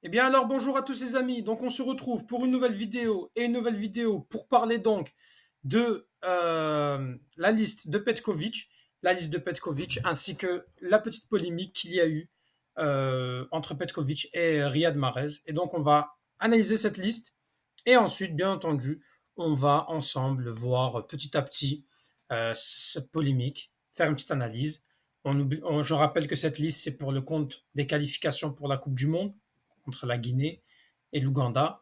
Eh bien alors bonjour à tous les amis, donc on se retrouve pour une nouvelle vidéo et une nouvelle vidéo pour parler donc de la liste de Petkovic, ainsi que la petite polémique qu'il y a eu entre Petkovic et Riyad Mahrez. Et donc on va analyser cette liste et ensuite bien entendu on va ensemble voir petit à petit cette polémique, faire une petite analyse. Je rappelle que cette liste c'est pour le compte des qualifications pour la Coupe du Monde contre la Guinée et l'Ouganda,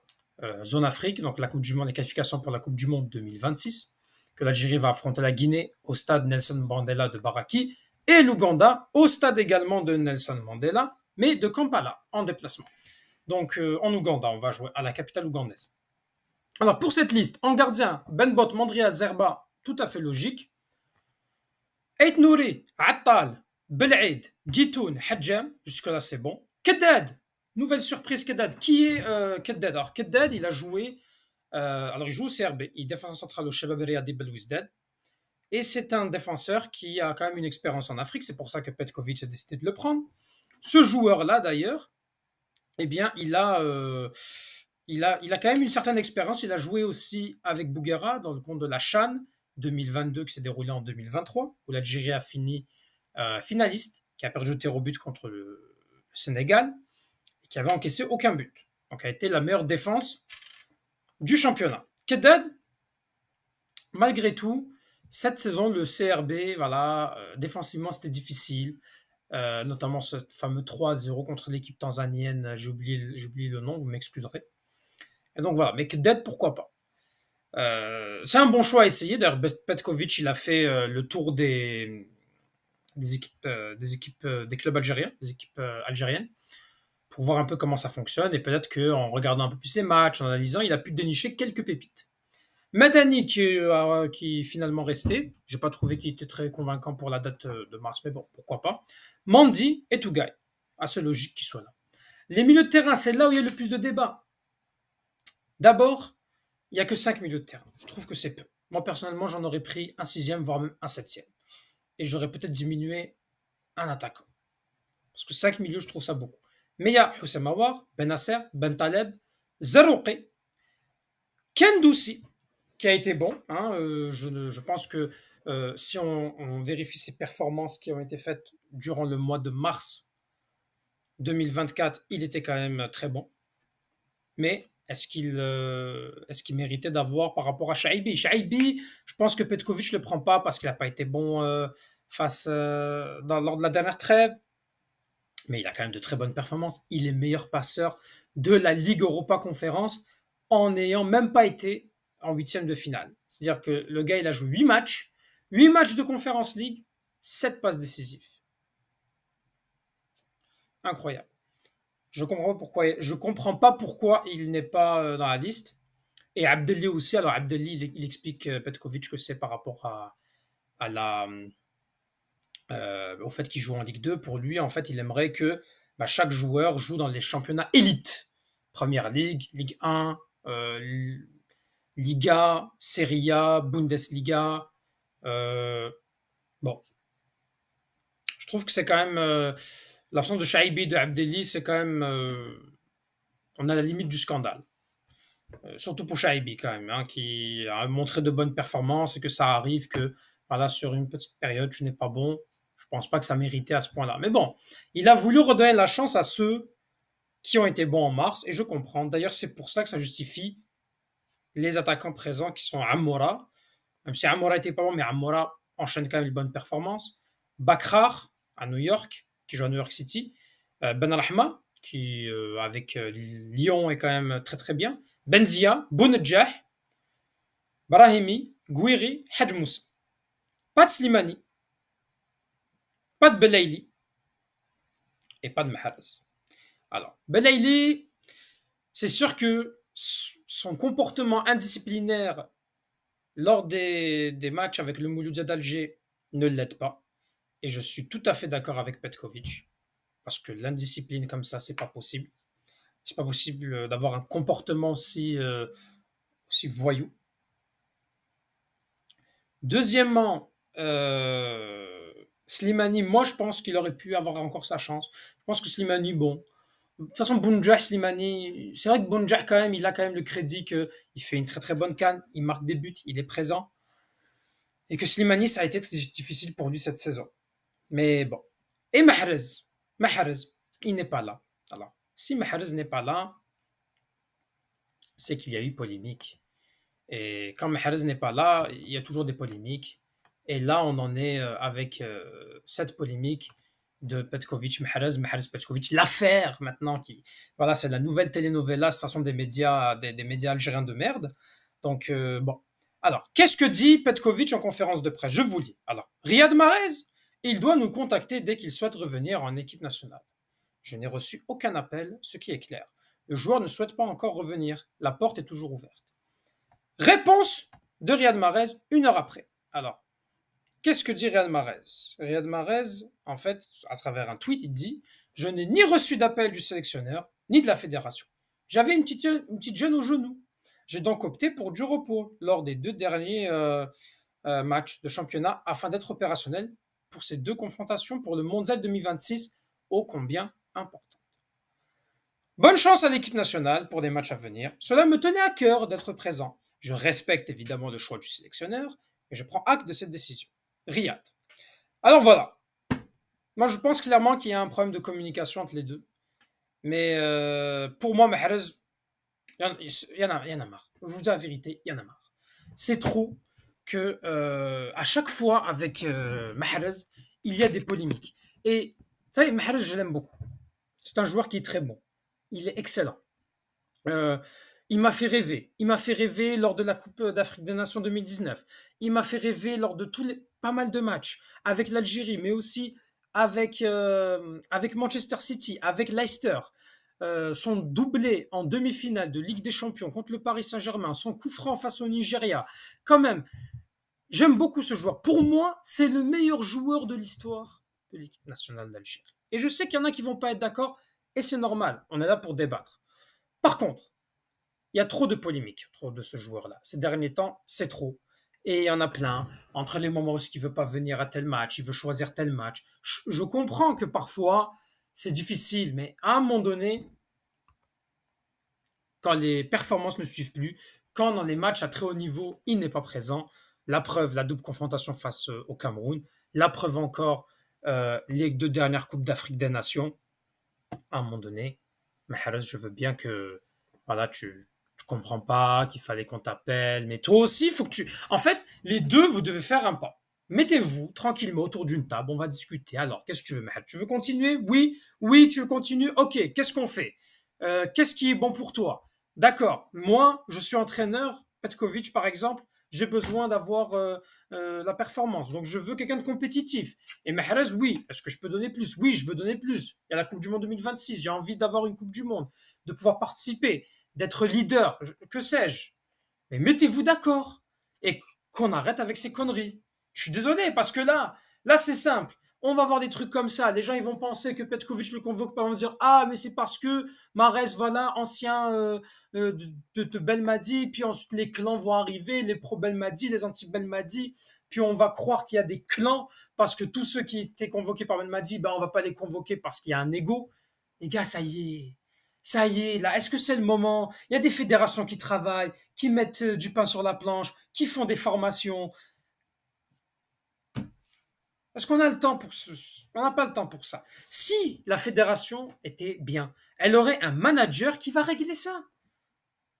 zone Afrique, donc la Coupe du Monde, les qualifications pour la Coupe du Monde 2026, que l'Algérie va affronter la Guinée au stade Nelson Mandela de Baraki, et l'Ouganda au stade également de Nelson Mandela, mais de Kampala, en déplacement. Donc en Ouganda, on va jouer à la capitale ougandaise. Alors pour cette liste, en gardien, Benbot, Mandria, Zerba, tout à fait logique. Ait Nouri, Attal, Belaid, Guitoun, Hadjam, jusque-là c'est bon. Keddad, nouvelle surprise Keddad. Qui est Keddad? Alors Keddad, il a joué, alors il joue au CRB, il est défenseur central au Shabab Riyadi Belouizdad. Et c'est un défenseur qui a quand même une expérience en Afrique, c'est pour ça que Petkovic a décidé de le prendre. Ce joueur-là d'ailleurs, eh bien, il a quand même une certaine expérience. Il a joué aussi avec Bouguera dans le compte de la CHAN 2022 qui s'est déroulé en 2023, où l'Algérie a fini finaliste, qui a perdu au tir au but contre le Sénégal, et qui avait encaissé aucun but. Donc a été la meilleure défense du championnat. Keddad, malgré tout, cette saison, le CRB, voilà, défensivement, c'était difficile. Notamment ce fameux 3-0 contre l'équipe tanzanienne, j'ai oublié le nom, vous m'excuserez. Et donc voilà, mais Keddad, pourquoi pas. C'est un bon choix à essayer. D'ailleurs, Petkovic, il a fait le tour des clubs algériens, des équipes algériennes, pour voir un peu comment ça fonctionne. Et peut-être qu'en regardant un peu plus les matchs, en analysant, il a pu dénicher quelques pépites. Madani qui est finalement resté. J'ai pas trouvé qu'il était très convaincant pour la date de mars, mais bon, pourquoi pas. Mandi et Tougaï. Assez logique qu'il soit là. Les milieux de terrain, c'est là où il y a le plus de débats. D'abord, il n'y a que 5 milieux de terrain. Je trouve que c'est peu. Moi, personnellement, j'en aurais pris un sixième, voire même un septième. Et j'aurais peut-être diminué un attaquant. Parce que 5 milieux, je trouve ça beaucoup. Mais il y a Houssem Aouar, Ben Nasser, Ben Taleb, Zarouqi, Kendoussi, qui a été bon. Hein, je pense que si on vérifie ses performances qui ont été faites durant le mois de mars 2024, il était quand même très bon. Mais est-ce qu'il méritait d'avoir par rapport à Shaibi? Shaibi, je pense que Petkovic ne le prend pas parce qu'il n'a pas été bon lors de la dernière trêve. Mais il a quand même de très bonnes performances. Il est meilleur passeur de la Ligue Europa Conférence en n'ayant même pas été en huitième de finale. C'est-à-dire que le gars, il a joué 8 matchs de Conférence League, 7 passes décisives. Incroyable. Je comprends pas pourquoi il n'est pas dans la liste. Et Abdelli aussi. Alors Abdelli, il explique Petkovic que c'est par rapport au fait qu'il joue en Ligue 2. Pour lui, en fait, il aimerait que chaque joueur joue dans les championnats élites. Première Ligue, Ligue 1, Liga, Serie A, Bundesliga. Bon, je trouve que c'est quand même l'absence de Shaibi et de Abdelli, c'est quand même on a la limite du scandale. Surtout pour Shaibi quand même, hein, qui a montré de bonnes performances et que ça arrive que voilà, sur une petite période, tu n'es pas bon. Je pense pas que ça méritait à ce point-là. Mais bon, il a voulu redonner la chance à ceux qui ont été bons en mars, et je comprends. D'ailleurs, c'est pour ça que ça justifie les attaquants présents qui sont Amora, même si Amora était pas bon, mais Amora enchaîne quand même une bonne performance. Bakrar, à New York, qui joue à New York City. Ben Rahma, qui avec Lyon est quand même très très bien. Benzia, Bounedjah, Brahimi, Gouiri, Hadj Moussa. Pas de Slimani, pas de Belaïli et pas de Mahrez. Alors, Belaïli, c'est sûr que son comportement indisciplinaire lors des matchs avec le Mouloudia d'Alger ne l'aide pas. Et je suis tout à fait d'accord avec Petkovic. Parce que l'indiscipline comme ça, c'est pas possible. C'est pas possible d'avoir un comportement aussi voyou. Deuxièmement, Slimani, moi je pense qu'il aurait pu avoir encore sa chance. Je pense que Slimani, bon, De toute façon, Bounjah, Slimani, c'est vrai que Bounjah, quand même, il a quand même le crédit qu'il fait une très très bonne CAN, il marque des buts, il est présent. Et que Slimani, ça a été très difficile pour lui cette saison. Mais bon. Et Mahrez, Mahrez, il n'est pas là. Alors, si Mahrez n'est pas là, c'est qu'il y a eu polémique. Et quand Mahrez n'est pas là, il y a toujours des polémiques. Et là, on en est avec cette polémique de Petkovic, Mahrez, Mahrez, Petkovic, l'affaire maintenant qui, voilà, c'est la nouvelle telenovela, de toute façon des médias, des médias algériens de merde. Donc bon, alors qu'est-ce que dit Petkovic en conférence de presse? Je vous lis. Alors Riyad Mahrez, il doit nous contacter dès qu'il souhaite revenir en équipe nationale. Je n'ai reçu aucun appel, ce qui est clair. Le joueur ne souhaite pas encore revenir. La porte est toujours ouverte. Réponse de Riyad Mahrez 1 heure après. Alors, qu'est-ce que dit Riyad Mahrez? Riyad Mahrez, en fait, à travers un tweet, il dit: je n'ai ni reçu d'appel du sélectionneur, ni de la fédération. J'avais une petite gêne au genou. J'ai donc opté pour du repos lors des 2 derniers matchs de championnat afin d'être opérationnel pour ces 2 confrontations pour le Mondial 2026, ô combien important. Bonne chance à l'équipe nationale pour des matchs à venir. Cela me tenait à cœur d'être présent. Je respecte évidemment le choix du sélectionneur et je prends acte de cette décision. Riyad. Alors voilà. Moi, je pense clairement qu'il y a un problème de communication entre les deux. Mais pour moi, Mahrez, il y en a marre. Je vous dis la vérité, il y en a marre. C'est trop que à chaque fois avec Mahrez, il y a des polémiques. Et vous savez, Mahrez, je l'aime beaucoup. C'est un joueur qui est très bon. Il est excellent. Euh, il m'a fait rêver. Il m'a fait rêver lors de la Coupe d'Afrique des Nations 2019. Il m'a fait rêver lors de pas mal de matchs avec l'Algérie, mais aussi avec Manchester City, avec Leicester. Son doublé en demi-finale de Ligue des Champions contre le Paris Saint-Germain, son coup franc face au Nigeria. Quand même, j'aime beaucoup ce joueur. Pour moi, c'est le meilleur joueur de l'histoire de l'équipe nationale d'Algérie. Et je sais qu'il y en a qui vont pas être d'accord, et c'est normal. On est là pour débattre. Par contre, il y a trop de polémiques trop de ce joueur-là. Ces derniers temps, c'est trop. Et il y en a plein. Entre les moments où il ne veut pas venir à tel match, il veut choisir tel match. Je comprends que parfois, c'est difficile, mais à un moment donné, quand les performances ne suivent plus, quand dans les matchs à très haut niveau, il n'est pas présent, la preuve, la double confrontation face au Cameroun, la preuve encore, les 2 dernières Coupes d'Afrique des Nations, à un moment donné, Mahrez, je veux bien que voilà, tu comprends pas qu'il fallait qu'on t'appelle, mais toi aussi, il faut que tu. En fait, les deux, vous devez faire un pas. Mettez-vous tranquillement autour d'une table, on va discuter. Alors, qu'est-ce que tu veux, Mahrez? Tu veux continuer? Oui, oui, tu veux continuer? Ok, qu'est-ce qu'on fait? Qu'est-ce qui est bon pour toi? D'accord, moi, je suis entraîneur, Petkovic par exemple, j'ai besoin d'avoir la performance. Donc, je veux quelqu'un de compétitif. Et Mahrez, oui. Est-ce que je peux donner plus? Oui, je veux donner plus. Il y a la Coupe du Monde 2026. J'ai envie d'avoir une Coupe du Monde, de pouvoir participer, d'être leader, que sais-je. Mais mettez-vous d'accord et qu'on arrête avec ces conneries. Je suis désolé parce que là c'est simple. On va voir des trucs comme ça. Les gens ils vont penser que Petkovic le convoque pas. Ils vont dire ah mais c'est parce que Mahrez voilà ancien de Belmadi. Puis ensuite les clans vont arriver, les pro Belmadi, les anti Belmadi. Puis on va croire qu'il y a des clans parce que tous ceux qui étaient convoqués par Belmadi, ben on va pas les convoquer parce qu'il y a un ego. Les gars, ça y est. Ça y est, là, est-ce que c'est le moment? Il y a des fédérations qui travaillent, qui mettent du pain sur la planche, qui font des formations. Est-ce qu'on a le temps pour ce... On n'a pas le temps pour ça. Si la fédération était bien, elle aurait un manager qui va régler ça.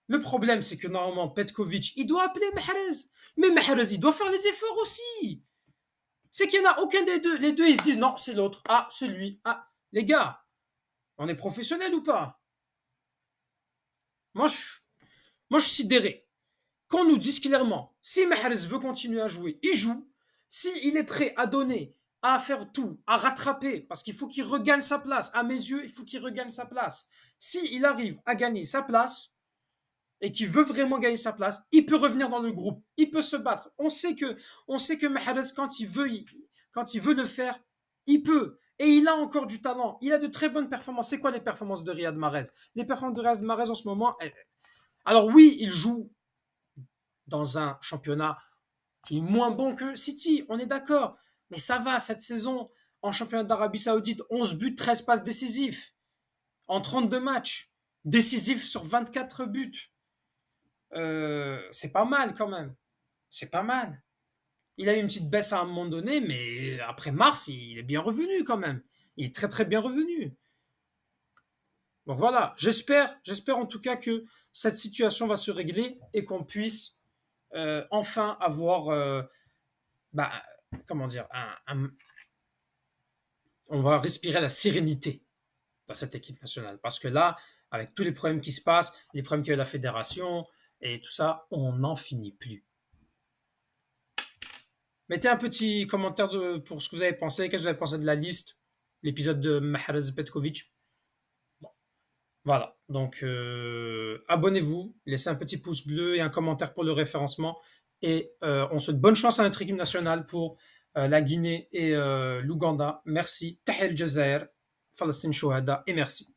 Le problème, c'est que normalement, Petkovic, il doit appeler Mahrez. Mais Mahrez, il doit faire les efforts aussi. C'est qu'il n'y en a aucun des deux. Les deux, ils se disent non, c'est l'autre. Ah, c'est lui. Ah, les gars, on est professionnel ou pas? Moi, je, moi, je suis sidéré. Qu'on nous dise clairement, si Mahrez veut continuer à jouer, il joue. S'il est prêt à donner, à faire tout, à rattraper, parce qu'il faut qu'il regagne sa place, à mes yeux, il faut qu'il regagne sa place. S'il arrive à gagner sa place, et qu'il veut vraiment gagner sa place, il peut revenir dans le groupe, il peut se battre. On sait que Mahrez, quand il veut le faire, il peut. Et il a encore du talent. Il a de très bonnes performances. C'est quoi les performances de Riyad Mahrez? Les performances de Riyad Mahrez en ce moment, alors oui, il joue dans un championnat qui est moins bon que City, on est d'accord. Mais ça va, cette saison, en championnat d'Arabie Saoudite, 11 buts, 13 passes décisifs. en 32 matchs, décisif sur 24 buts. C'est pas mal quand même. C'est pas mal. Il a eu une petite baisse à un moment donné, mais après mars, il est bien revenu quand même. Il est très très bien revenu. Donc voilà, j'espère en tout cas que cette situation va se régler et qu'on puisse enfin avoir, bah, comment dire, on va respirer la sérénité dans cette équipe nationale. Parce que là, avec tous les problèmes qui se passent, les problèmes qu'il y a eu la fédération et tout ça, on n'en finit plus. Mettez un petit commentaire pour ce que vous avez pensé, qu'est-ce que vous avez pensé de la liste, l'épisode de Mahrez Petkovic. Voilà, donc abonnez-vous, laissez un petit pouce bleu et un commentaire pour le référencement. Et on souhaite bonne chance à notre équipe nationale pour la Guinée et l'Ouganda. Merci. Tahel Jazair, Palestine Chouhada, et merci.